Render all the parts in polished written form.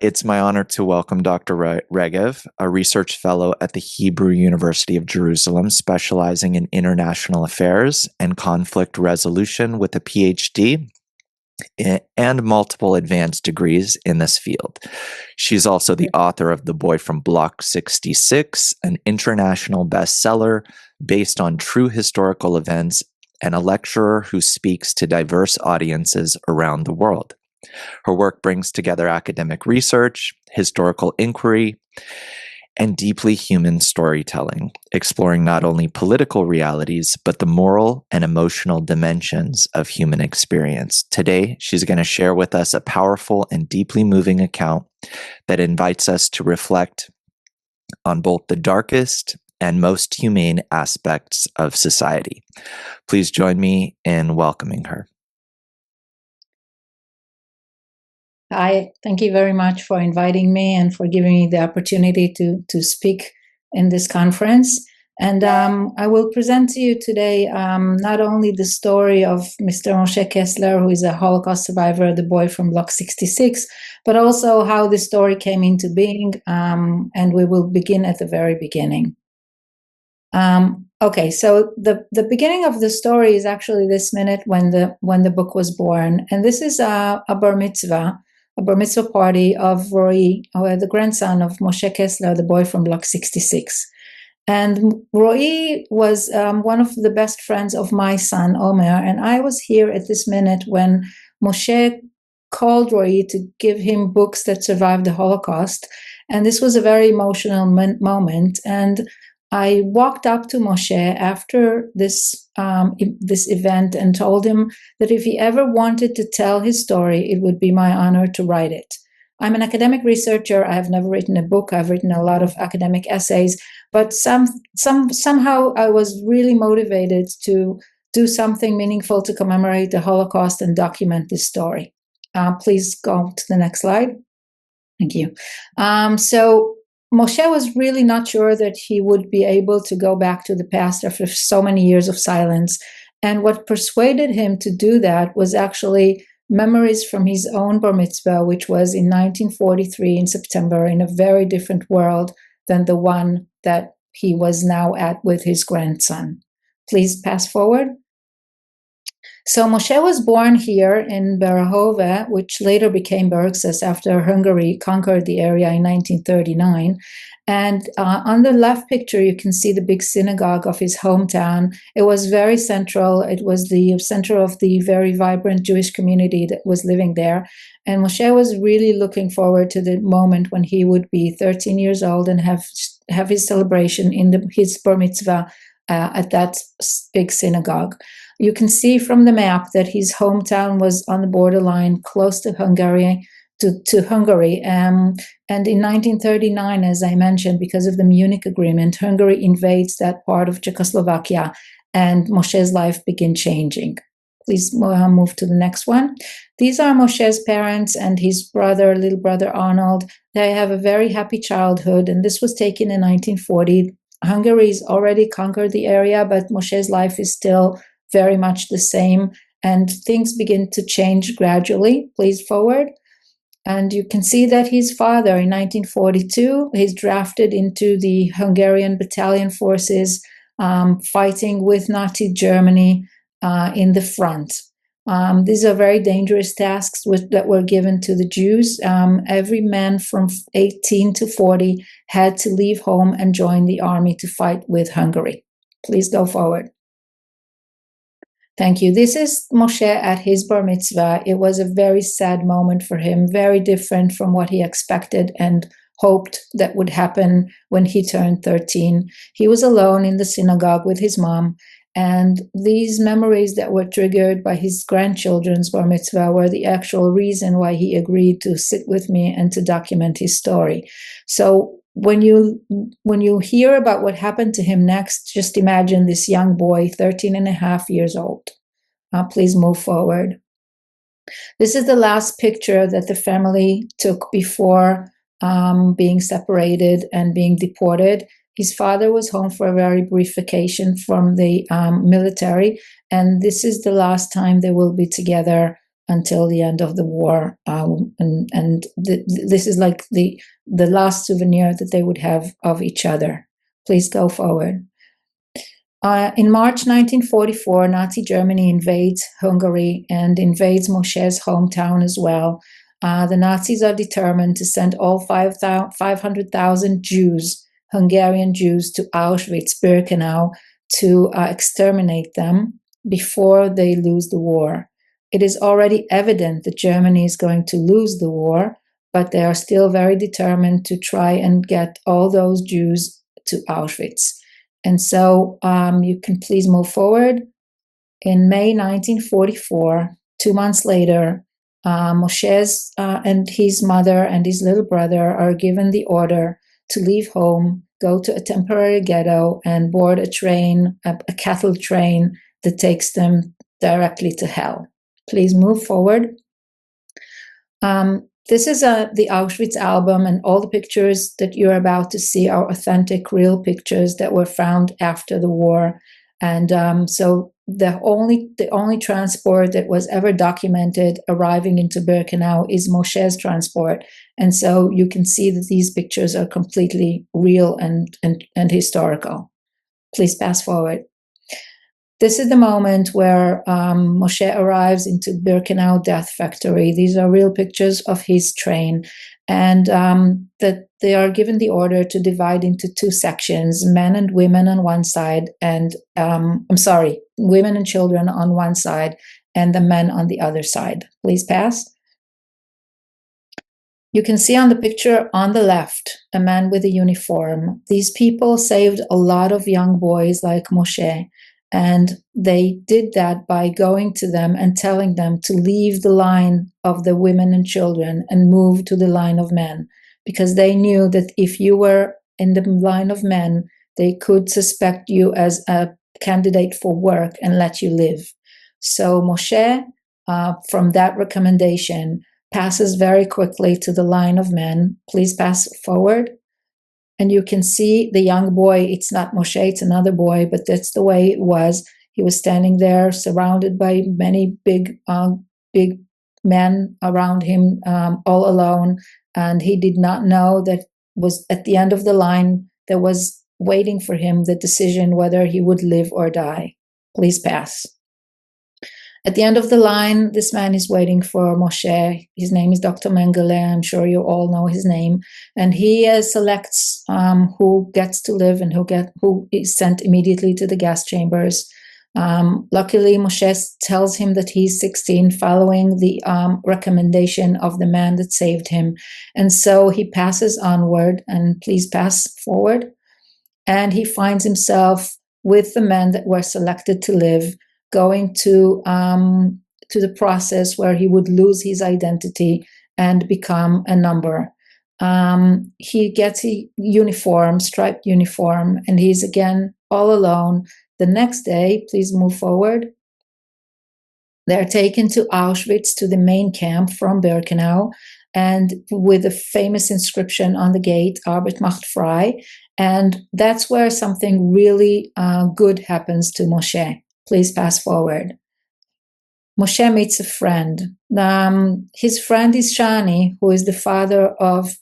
It's my honor to welcome Dr. Regev, a research fellow at the Hebrew University of Jerusalem, specializing in international affairs and conflict resolution with a PhD and multiple advanced degrees in this field. She's also the author of The Boy from Block 66, an international bestseller based on true historical events, and a lecturer who speaks to diverse audiences around the world. Her work brings together academic research, historical inquiry, and deeply human storytelling, exploring not only political realities, but the moral and emotional dimensions of human experience. Today, she's going to share with us a powerful and deeply moving account that invites us to reflect on both the darkest and most humane aspects of society. Please join me in welcoming her. Hi, thank you very much for inviting me and for giving me the opportunity to speak in this conference. And I will present to you today not only the story of Mr. Moshe Kessler, who is a Holocaust survivor, the boy from Block 66, but also how the story came into being. And we will begin at the very beginning. Okay, so the beginning of the story is actually this minute when the book was born, and this is a bar mitzvah party of Roy, the grandson of Moshe Kessler, the boy from Block 66. And Roy was one of the best friends of my son, Omer, and I was here at this minute when Moshe called Roy to give him books that survived the Holocaust. And this was a very emotional moment. And I walked up to Moshe after this event and told him that if he ever wanted to tell his story, it would be my honor to write it. I'm an academic researcher. I have never written a book. I've written a lot of academic essays, but somehow I was really motivated to do something meaningful to commemorate the Holocaust and document this story. Please go to the next slide. Thank you. So Moshe was really not sure that he would be able to go back to the past after so many years of silence. And what persuaded him to do that was actually memories from his own bar mitzvah, which was in 1943 in September, in a very different world than the one that he was now at with his grandson. Please pass forward. So Moshe was born here in Berehove, which later became Berkshire after Hungary conquered the area in 1939. And on the left picture, you can see the big synagogue of his hometown. It was very central. It was the center of the very vibrant Jewish community that was living there. And Moshe was really looking forward to the moment when he would be 13 years old and have his celebration in his bar mitzvah at that big synagogue. You can see from the map that his hometown was on the borderline close to Hungary. And in 1939, as I mentioned, because of the Munich Agreement, Hungary invades that part of Czechoslovakia, and Moshe's life begins changing. Please move to the next one. These are Moshe's parents and his little brother Arnold. They have a very happy childhood, and this was taken in 1940. Hungary's already conquered the area, but Moshe's life is still very much the same, and things begin to change gradually. Please forward. And you can see that his father, in 1942, he's drafted into the Hungarian battalion forces, fighting with Nazi Germany in the front. These are very dangerous tasks that were given to the Jews. Every man from 18 to 40 had to leave home and join the army to fight with Hungary. Please go forward. Thank you. This is Moshe at his bar mitzvah. It was a very sad moment for him, very different from what he expected and hoped that would happen when he turned 13. He was alone in the synagogue with his mom, and these memories that were triggered by his grandchildren's bar mitzvah were the actual reason why he agreed to sit with me and to document his story. So when you hear about what happened to him next, just imagine this young boy, 13 and a half years old. Please move forward. This is the last picture that the family took before being separated and being deported. His father was home for a very brief vacation from the military, and this is the last time they will be together until the end of the war. This is like the last souvenir that they would have of each other. Please go forward. In March 1944, Nazi Germany invades Hungary and invades Moshe's hometown as well. The Nazis are determined to send all 500,000 Jews, Hungarian Jews, to Auschwitz-Birkenau to exterminate them before they lose the war. It is already evident that Germany is going to lose the war, but they are still very determined to try and get all those Jews to Auschwitz. And so you can please move forward. In May 1944, 2 months later, Moshe's and his mother and his little brother are given the order to leave home, go to a temporary ghetto, and board a train, a cattle train that takes them directly to hell. Please move forward. This is the Auschwitz album, and all the pictures that you're about to see are authentic, real pictures that were found after the war. And so the only transport that was ever documented arriving into Birkenau is Moshe's transport. And so you can see that these pictures are completely real and historical. Please pass forward. This is the moment where Moshe arrives into Birkenau Death Factory. These are real pictures of his train, and that they are given the order to divide into two sections: men and women on one side, and women and children on one side, and the men on the other side. Please pass. You can see on the picture on the left a man with a uniform. These people saved a lot of young boys like Moshe. And they did that by going to them and telling them to leave the line of the women and children and move to the line of men, because they knew that if you were in the line of men, they could suspect you as a candidate for work and let you live. So Moshe, from that recommendation, passes very quickly to the line of men. Please pass forward. And you can see the young boy. It's not Moshe, it's another boy, but that's the way it was. He was standing there surrounded by many big men around him, all alone. And he did not know that was at the end of the line, there was waiting for him the decision whether he would live or die. Please pass. At the end of the line, this man is waiting for Moshe. His name is Dr. Mengele. I'm sure you all know his name. And he selects who gets to live and who is sent immediately to the gas chambers. Luckily, Moshe tells him that he's 16, following the recommendation of the man that saved him. And so he passes onward, and please pass forward. And he finds himself with the men that were selected to live, going to the process where he would lose his identity and become a number. He gets a uniform, striped uniform, and he's again all alone. The next day, please move forward. They're taken to Auschwitz, to the main camp from Birkenau, and with a famous inscription on the gate, Arbeit macht frei. And that's where something really good happens to Moshe. Please pass forward. Moshe meets a friend. His friend is Shani, who is the father of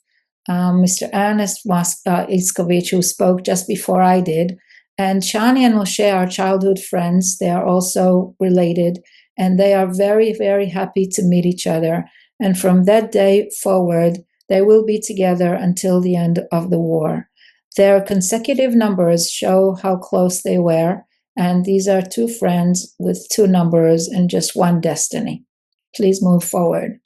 Mr. Ernest Itzkovich, who spoke just before I did. And Shani and Moshe are childhood friends. They are also related, and they are very, very happy to meet each other. And from that day forward, they will be together until the end of the war. Their consecutive numbers show how close they were. And these are two friends with two numbers and just one destiny. Please move forward.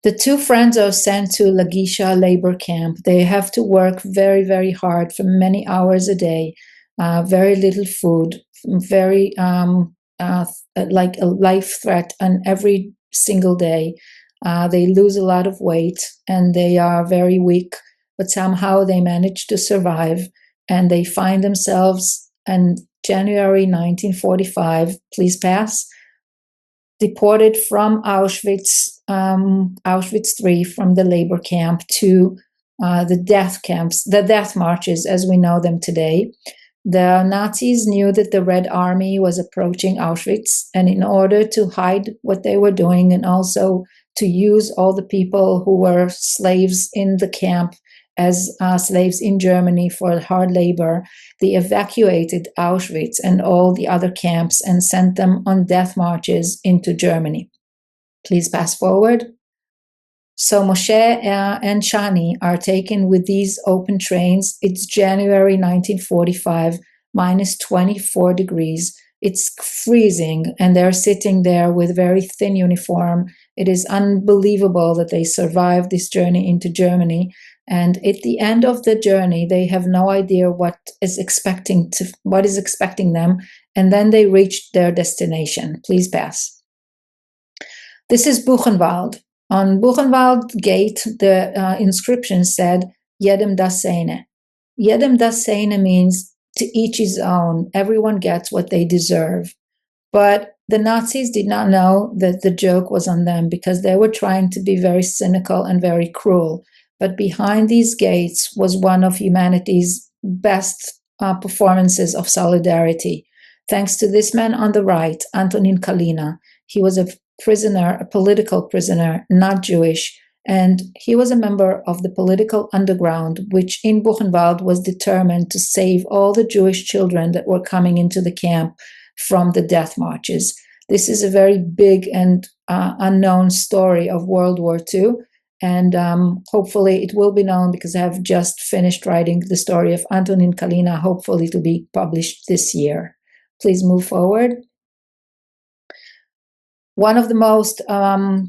The two friends are sent to Lagisha labor camp. They have to work very, very hard for many hours a day, very little food, very like a life threat on every single day. They lose a lot of weight and they are very weak, but somehow they manage to survive, and they find themselves in January 1945, please pass, deported from Auschwitz, Auschwitz III, from the labor camp to the death camps, the death marches as we know them today. The Nazis knew that the Red Army was approaching Auschwitz, and in order to hide what they were doing and also to use all the people who were slaves in the camp as slaves in Germany for hard labor, they evacuated Auschwitz and all the other camps and sent them on death marches into Germany. Please pass forward. So Moshe and Shani are taken with these open trains. It's January 1945, minus 24 degrees. It's freezing, and they're sitting there with very thin uniform. It is unbelievable that they survived this journey into Germany. And at the end of the journey, they have no idea what is expecting them. And then they reach their destination. Please pass. This is Buchenwald. On Buchenwald gate, the inscription said, Jedem das seine. Jedem das seine means to each his own. Everyone gets what they deserve. But the Nazis did not know that the joke was on them because they were trying to be very cynical and very cruel. But behind these gates was one of humanity's best performances of solidarity. Thanks to this man on the right, Antonin Kalina. He was a prisoner, a political prisoner, not Jewish, and he was a member of the political underground, which in Buchenwald was determined to save all the Jewish children that were coming into the camp from the death marches. This is a very big and unknown story of World War II, and hopefully it will be known because I have just finished writing the story of Antonin Kalina, hopefully to be published this year. Please move forward. One of the most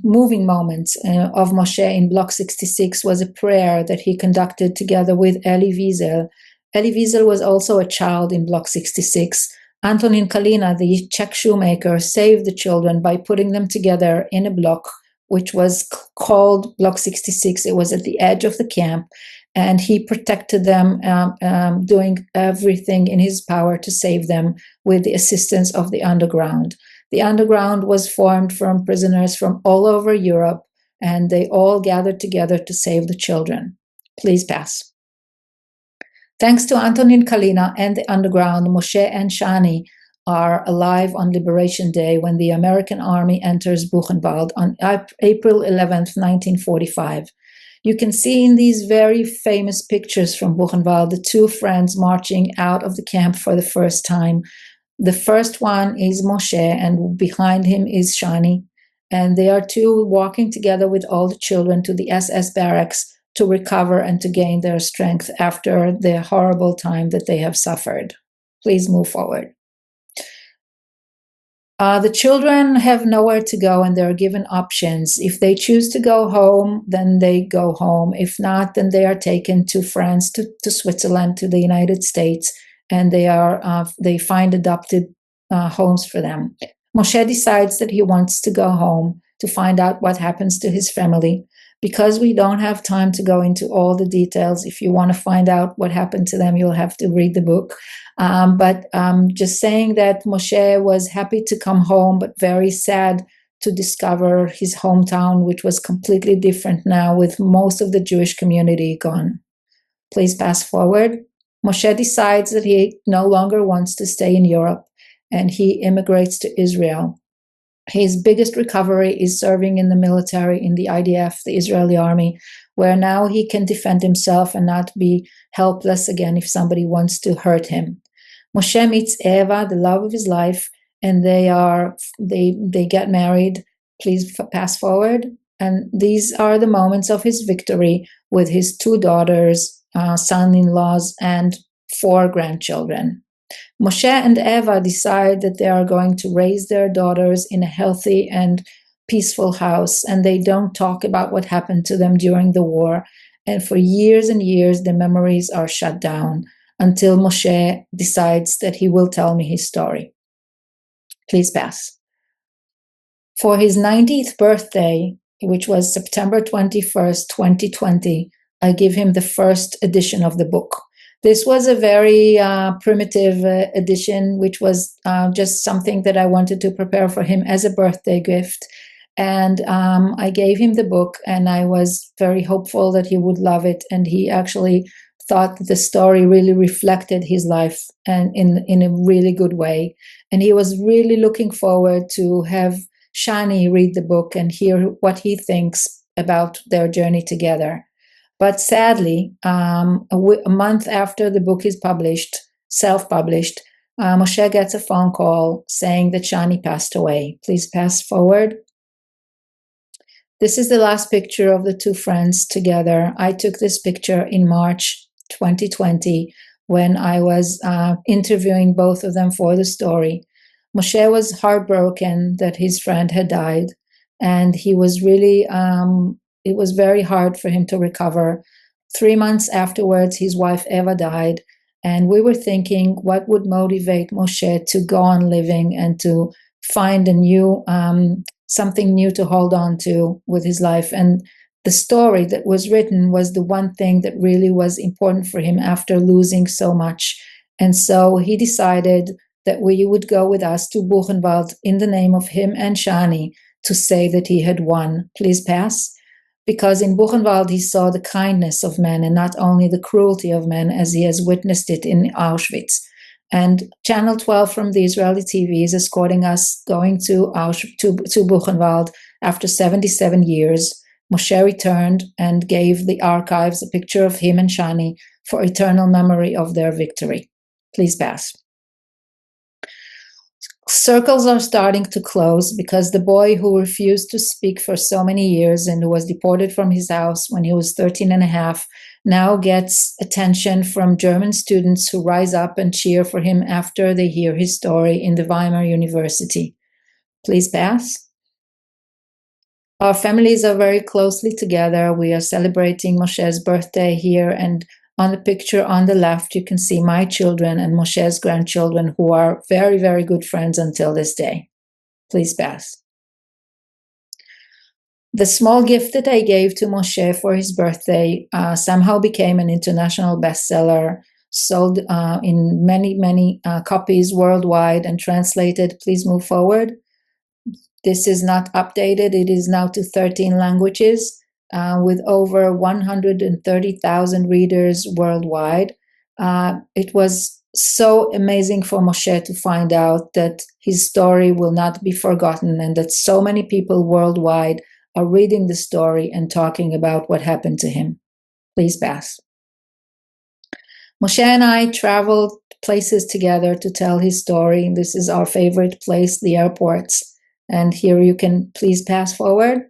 moving moments of Moshe in Block 66 was a prayer that he conducted together with Elie Wiesel. Elie Wiesel was also a child in Block 66. Antonin Kalina, the Czech shoemaker, saved the children by putting them together in a block, which was called Block 66. It was at the edge of the camp, and he protected them, doing everything in his power to save them with the assistance of the underground. The underground was formed from prisoners from all over Europe, and they all gathered together to save the children. Please pass. Thanks to Antonin Kalina and the underground, Moshe and Shani are alive on Liberation Day when the American army enters Buchenwald on April 11th, 1945. You can see in these very famous pictures from Buchenwald the two friends marching out of the camp for the first time. The first one is Moshe, and behind him is Shani, and they are two walking together with all the children to the SS barracks to recover and to gain their strength after the horrible time that they have suffered. Please move forward. The children have nowhere to go, and they're given options. If they choose to go home, then they go home. If not, then they are taken to France, to Switzerland, to the United States, and they find adopted homes for them. Moshe decides that he wants to go home to find out what happens to his family. Because we don't have time to go into all the details, if you want to find out what happened to them, you'll have to read the book. But just saying that Moshe was happy to come home, but very sad to discover his hometown, which was completely different now with most of the Jewish community gone. Please pass forward. Moshe decides that he no longer wants to stay in Europe, and he immigrates to Israel. His biggest recovery is serving in the military, in the IDF, the Israeli army, where now he can defend himself and not be helpless again if somebody wants to hurt him. Moshe meets Eva, the love of his life, and they get married. Please pass forward. And these are the moments of his victory with his two daughters, son-in-laws, and 4 grandchildren. Moshe and Eva decide that they are going to raise their daughters in a healthy and peaceful house, and they don't talk about what happened to them during the war. And for years and years, the memories are shut down until Moshe decides that he will tell me his story. Please pass. For his 90th birthday, which was September 21st, 2020, I give him the first edition of the book. This was a very primitive edition, which was just something that I wanted to prepare for him as a birthday gift. And I gave him the book, and I was very hopeful that he would love it. And he actually thought that the story really reflected his life and in a really good way. And he was really looking forward to have Shani read the book and hear what he thinks about their journey together. But sadly, a month after the book is published, self-published, Moshe gets a phone call saying that Shani passed away. Please pass forward. This is the last picture of the two friends together. I took this picture in March 2020 when I was interviewing both of them for the story. Moshe was heartbroken that his friend had died, and he was really, it was very hard for him to recover. 3 months afterwards, his wife Eva died, and we were thinking what would motivate Moshe to go on living and to find a new, something new to hold on to with his life. And the story that was written was the one thing that really was important for him after losing so much. And so he decided that we would go with us to Buchenwald in the name of him and Shani to say that he had won. Please pass. Because in Buchenwald he saw the kindness of men and not only the cruelty of men as he has witnessed it in Auschwitz. And Channel 12 from the Israeli TV is escorting us going to Buchenwald after 77 years. Moshe returned and gave the archives a picture of him and Shani for eternal memory of their victory. Please pass. Circles are starting to close because the boy who refused to speak for so many years and who was deported from his house when he was 13 and a half now gets attention from German students who rise up and cheer for him after they hear his story in the Weimar University. Please pass. Our families are very closely together. We are celebrating Moshe's birthday here, and on the picture on the left, you can see my children and Moshe's grandchildren who are very, very good friends until this day. Please pass. The small gift that I gave to Moshe for his birthday somehow became an international bestseller, sold in many, many copies worldwide and translated. Please move forward. This is not updated. It is now to 13 languages. With over 130,000 readers worldwide. It was so amazing for Moshe to find out that his story will not be forgotten and that so many people worldwide are reading the story and talking about what happened to him. Please pass. Moshe and I traveled places together to tell his story. This is our favorite place, the airports. And here you can please pass forward.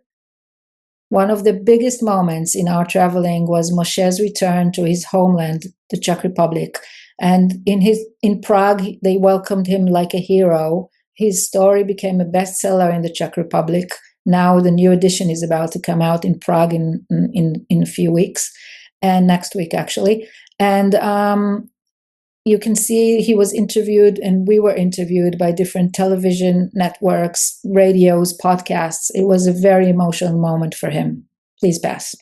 One of the biggest moments in our traveling was Moshe's return to his homeland, the Czech Republic. And in Prague, they welcomed him like a hero. His story became a bestseller in the Czech Republic. Now the new edition is about to come out in Prague in a few weeks, and next week actually. And you can see he was interviewed and we were interviewed by different television networks, radios, podcasts. It was a very emotional moment for him. Please pass.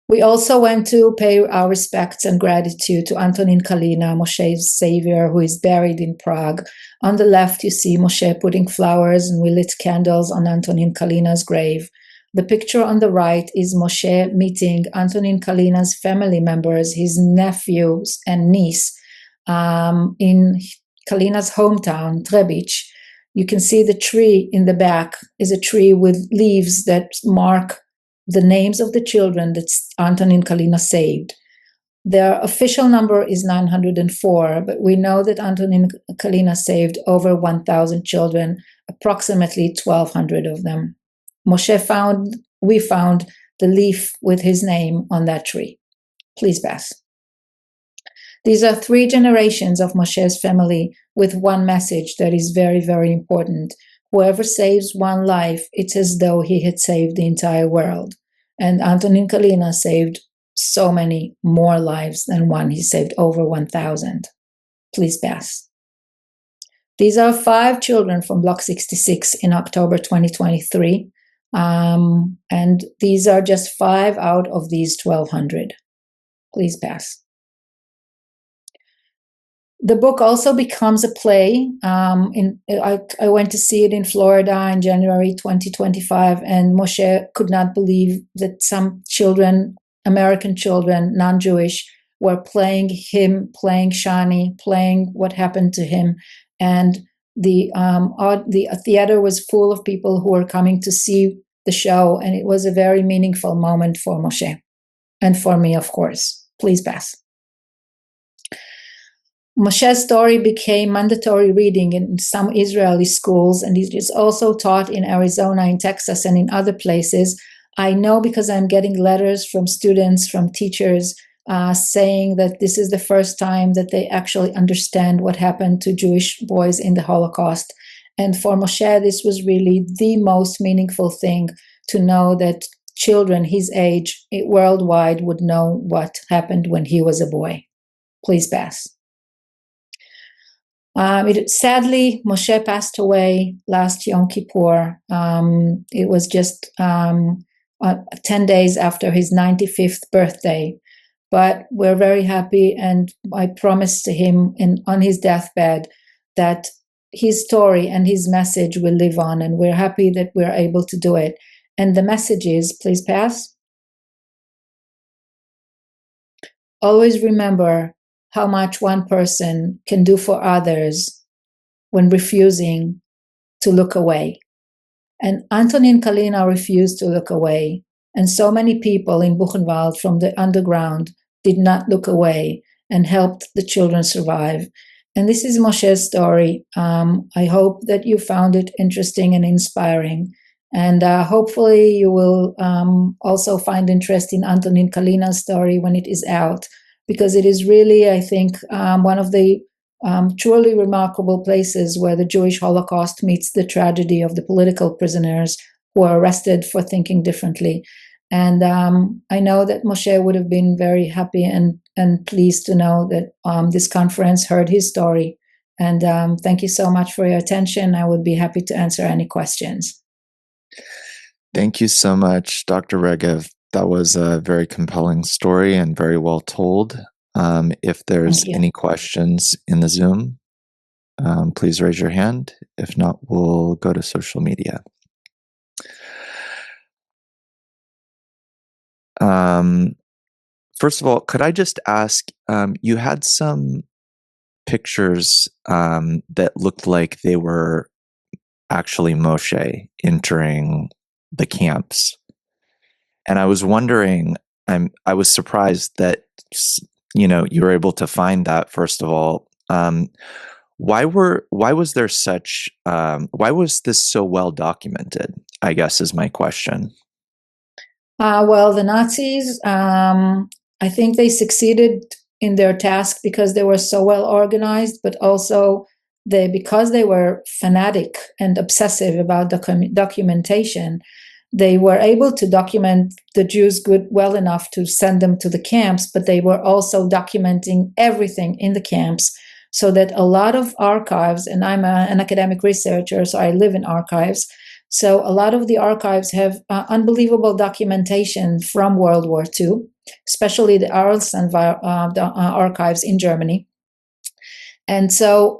We also went to pay our respects and gratitude to Antonin Kalina, Moshe's savior, who is buried in Prague. On the left, you see Moshe putting flowers and we lit candles on Antonin Kalina's grave. The picture on the right is Moshe meeting Antonin Kalina's family members, his nephews and niece, in Kalina's hometown, Trebich. You can see the tree in the back is a tree with leaves that mark the names of the children that Antonin Kalina saved. Their official number is 904, but we know that Antonin Kalina saved over 1,000 children, approximately 1,200 of them. We found the leaf with his name on that tree. Please pass. These are 3 generations of Moshe's family with one message that is very, very important. Whoever saves one life, it's as though he had saved the entire world. And Antonin Kalina saved so many more lives than one. He saved over 1,000. Please pass. These are 5 children from Block 66 in October 2023. And these are just 5 out of these 1,200. Please pass. The book also becomes a play. I went to see it in Florida in January 2025, and Moshe could not believe that some children American children, non-Jewish, were playing him, playing Shani, playing what happened to him, and the theater was full of people who were coming to see the show, and it was a very meaningful moment for Moshe and for me, of course. Please pass. Moshe's story became mandatory reading in some Israeli schools, and it is also taught in Arizona, in Texas, and in other places. I know because I'm getting letters from students, from teachers, saying that this is the first time that they actually understand what happened to Jewish boys in the Holocaust. And for Moshe, this was really the most meaningful thing, to know that children his age worldwide would know what happened when he was a boy. Please pass. Sadly, Moshe passed away last Yom Kippur. It was just 10 days after his 95th birthday. But we're very happy, and I promised to him on his deathbed that his story and his message will live on, and we're happy that we're able to do it. And the message is, please pass. Always remember how much one person can do for others when refusing to look away. And Antonin Kalina refused to look away. And so many people in Buchenwald from the underground did not look away and helped the children survive. And this is Moshe's story. I hope that you found it interesting and inspiring. And hopefully you will also find interest in Antonin Kalina's story when it is out, because it is really, I think, one of the truly remarkable places where the Jewish Holocaust meets the tragedy of the political prisoners who are arrested for thinking differently. And I know that Moshe would have been very happy and pleased to know that this conference heard his story. And thank you so much for your attention. I would be happy to answer any questions. Thank you so much, Dr. Regev. That was a very compelling story and very well told. If there's any questions in the Zoom, please raise your hand. If not, we'll go to social media. First of all, could I just ask, you had some pictures that looked like they were actually Moshe entering the camps. And I was wondering, I was surprised that, you were able to find that, first of all. Why was this so well documented, I guess, is my question. Well, the Nazis, I think they succeeded in their task because they were so well organized, but also because they were fanatic and obsessive about documentation, they were able to document the Jews well enough to send them to the camps, but they were also documenting everything in the camps, so that a lot of archives, and I'm an academic researcher, so I live in archives, so a lot of the archives have unbelievable documentation from World War II, especially the Arlsen archives in Germany. And so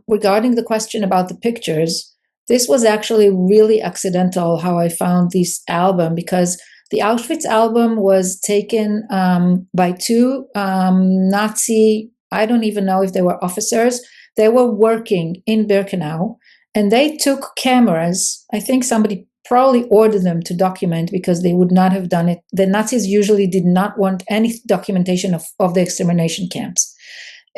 regarding the question about the pictures, this was actually really accidental how I found this album, because the Auschwitz album was taken by two Nazi, I don't even know if they were officers. They were working in Birkenau, and they took cameras. I think somebody probably ordered them to document, because they would not have done it. The Nazis usually did not want any documentation of the extermination camps.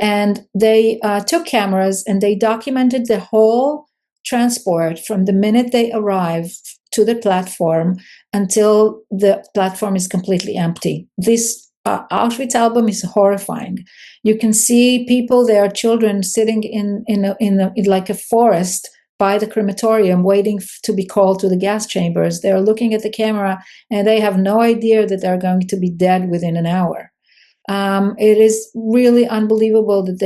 And they took cameras and they documented the whole transport from the minute they arrived to the platform until the platform is completely empty. This Auschwitz album is horrifying. You can see people, there are children sitting in like a forest by the crematorium waiting to be called to the gas chambers. They're looking at the camera and they have no idea that they're going to be dead within an hour. It is really unbelievable that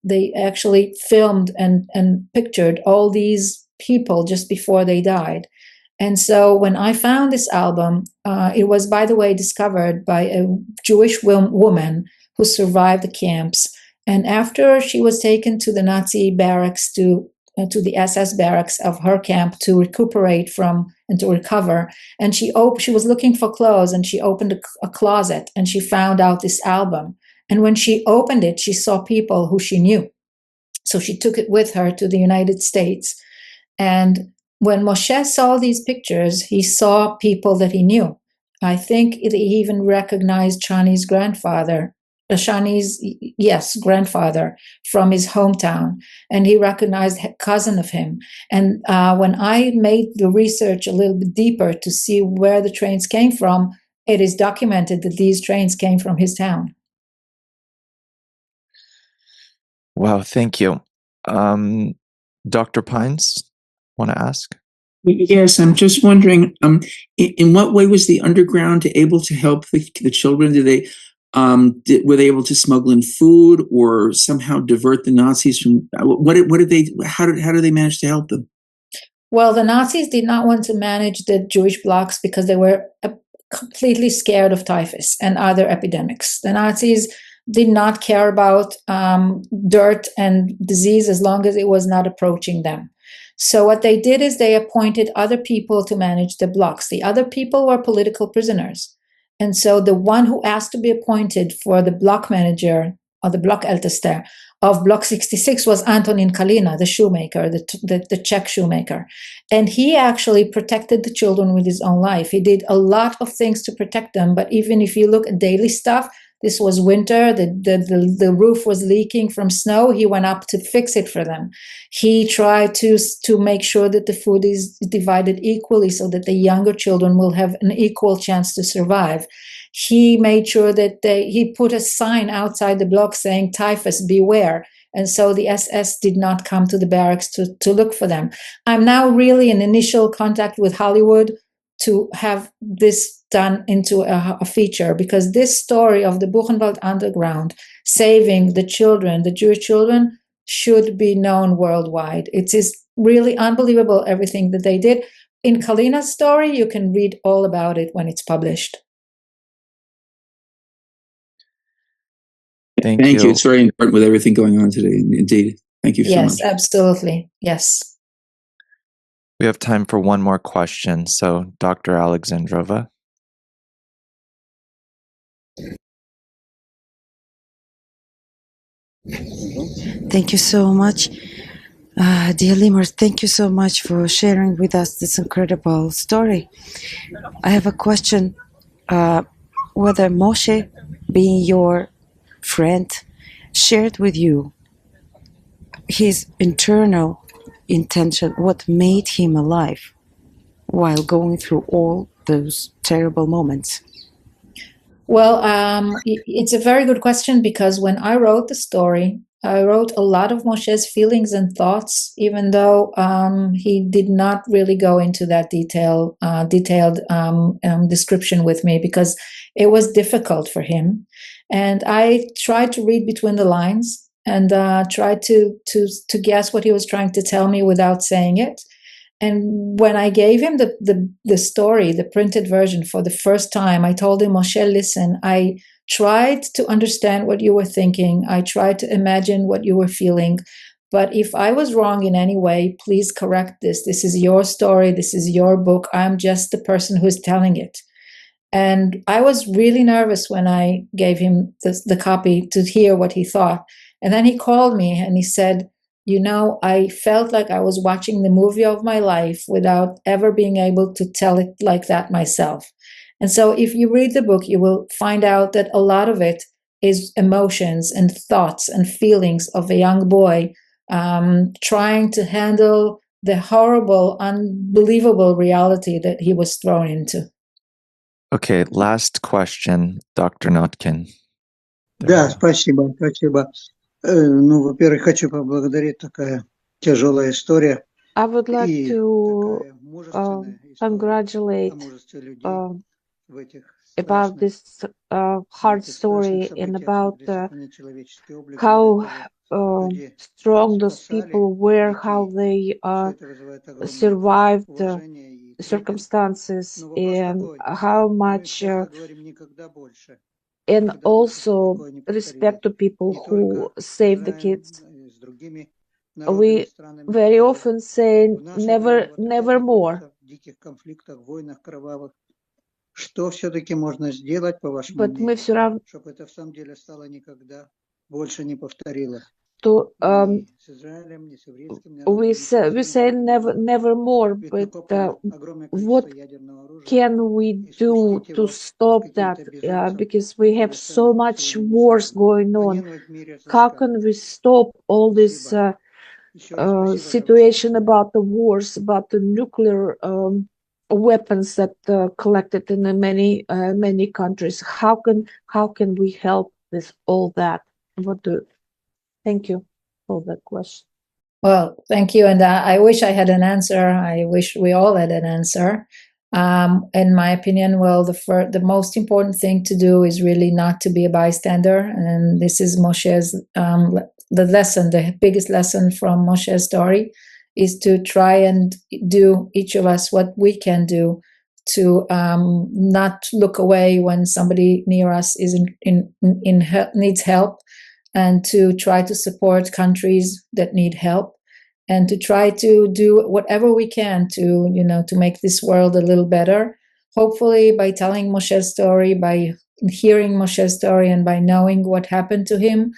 they actually filmed and pictured all these people just before they died. And so when I found this album, it was, by the way, discovered by a Jewish woman who survived the camps. And after she was taken to the Nazi barracks to to the SS barracks of her camp to recuperate from and to recover. And she was looking for clothes, and she opened a closet, and she found out this album. And when she opened it, she saw people who she knew. So she took it with her to the United States. And when Moshe saw these pictures, he saw people that he knew. I think he even recognized Shani's grandfather, grandfather from his hometown, and he recognized a cousin of him. And when I made the research a little bit deeper to see where the trains came from, it is documented that these trains came from his town. Wow, thank you. Dr. Pines, want to ask? Yes, I'm just wondering, in what way was the underground able to help the children? Were they able to smuggle in food or somehow divert the Nazis from? How did they manage to help them? Well, the Nazis did not want to manage the Jewish blocks because they were completely scared of typhus and other epidemics. The Nazis did not care about dirt and disease as long as it was not approaching them. So what they did is they appointed other people to manage the blocks. The other people were political prisoners. And so the one who asked to be appointed for the block manager or the block Ältester of Block 66 was Antonin Kalina, the shoemaker, the Czech shoemaker. And he actually protected the children with his own life. He did a lot of things to protect them. But even if you look at daily stuff, this was winter, the roof was leaking from snow. He went up to fix it for them. He tried to make sure that the food is divided equally so that the younger children will have an equal chance to survive. He made sure that he put a sign outside the block saying, typhus, beware. And so the SS did not come to the barracks to look for them. I'm now really in initial contact with Hollywood to have this done into a feature, because this story of the Buchenwald underground saving the children, the Jewish children, should be known worldwide. It is really unbelievable everything that they did. In Kalina's story, you can read all about it when it's published. Thank you. It's very important with everything going on today. Indeed. Thank you so much. Yes, absolutely. Yes. We have time for one more question. So, Dr. Alexandrova. Thank you so much. Dear Limor, thank you so much for sharing with us this incredible story. I have a question. Whether Moshe, being your friend, shared with you his internal intention, what made him alive while going through all those terrible moments? Well, it's a very good question, because when I wrote the story, I wrote a lot of Moshe's feelings and thoughts, even though he did not really go into that detailed description with me, because it was difficult for him. And I tried to read between the lines and tried to guess what he was trying to tell me without saying it. And when I gave him the story, the printed version, for the first time, I told him, Moshe, listen, I tried to understand what you were thinking. I tried to imagine what you were feeling. But if I was wrong in any way, please correct this. This is your story. This is your book. I'm just the person who's telling it. And I was really nervous when I gave him the copy to hear what he thought. And then he called me and he said, you know, I felt like I was watching the movie of my life without ever being able to tell it like that myself. And so if you read the book, you will find out that a lot of it is emotions and thoughts and feelings of a young boy trying to handle the horrible, unbelievable reality that he was thrown into. Okay, last question, Dr. Notkin. Да, спасибо. Ну, во-первых, хочу поблагодарить, такая тяжелая история. I would like to congratulate about this hard story and about how strong those people were, how they survived circumstances, and how much and also respect to people who save the kids. we very often say never more. Что все-таки можно сделать, по вашему But мы все мнению, равно чтобы это в самом деле стало никогда больше не повторилось? to Ни с Израилем, ни с еврейским народом, we ни со say всеми never more. Ведь But накоплено огромное what количество ядерного оружия. can we И do спустить to его stop с that? каких-то безумцев Because we have so совершенно much сегодня wars нереально. going on. Войну в мире How can we stop all this Спасибо. Еще раз спасибо за ваше situation внимание. about the wars, about the nuclear weapons that collected in the many countries? How can we help with all that? Thank you for that question. Well, thank you. And I wish I had an answer. I wish we all had an answer. In my opinion, well, the most important thing to do is really not to be a bystander. And this is Moshe's, the lesson, the biggest lesson from Moshe's story is to try and do, each of us, what we can do to not look away when somebody near us is needs help, and to try to support countries that need help, and to try to do whatever we can to, to make this world a little better. Hopefully, by telling Moshe's story, by hearing Moshe's story, and by knowing what happened to him,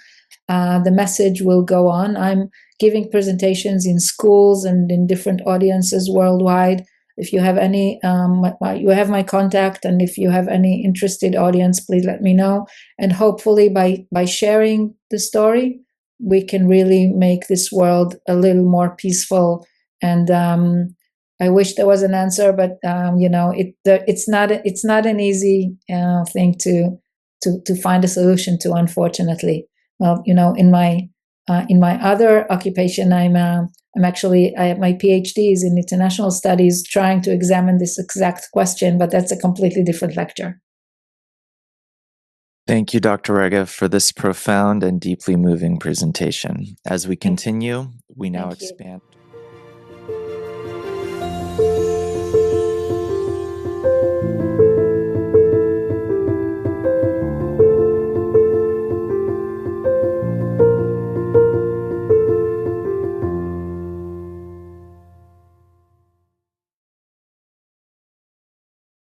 the message will go on. I'm giving presentations in schools and in different audiences worldwide. If you have any, you have my contact, and if you have any interested audience, please let me know. And hopefully, by sharing the story, we can really make this world a little more peaceful. And I wish there was an answer, but it's not an easy thing to find a solution to, unfortunately. Well, in my other occupation, I'm actually, my PhD is in international studies, trying to examine this exact question, but that's a completely different lecture. Thank you, Dr. Regev, for this profound and deeply moving presentation. As we continue, we now expand.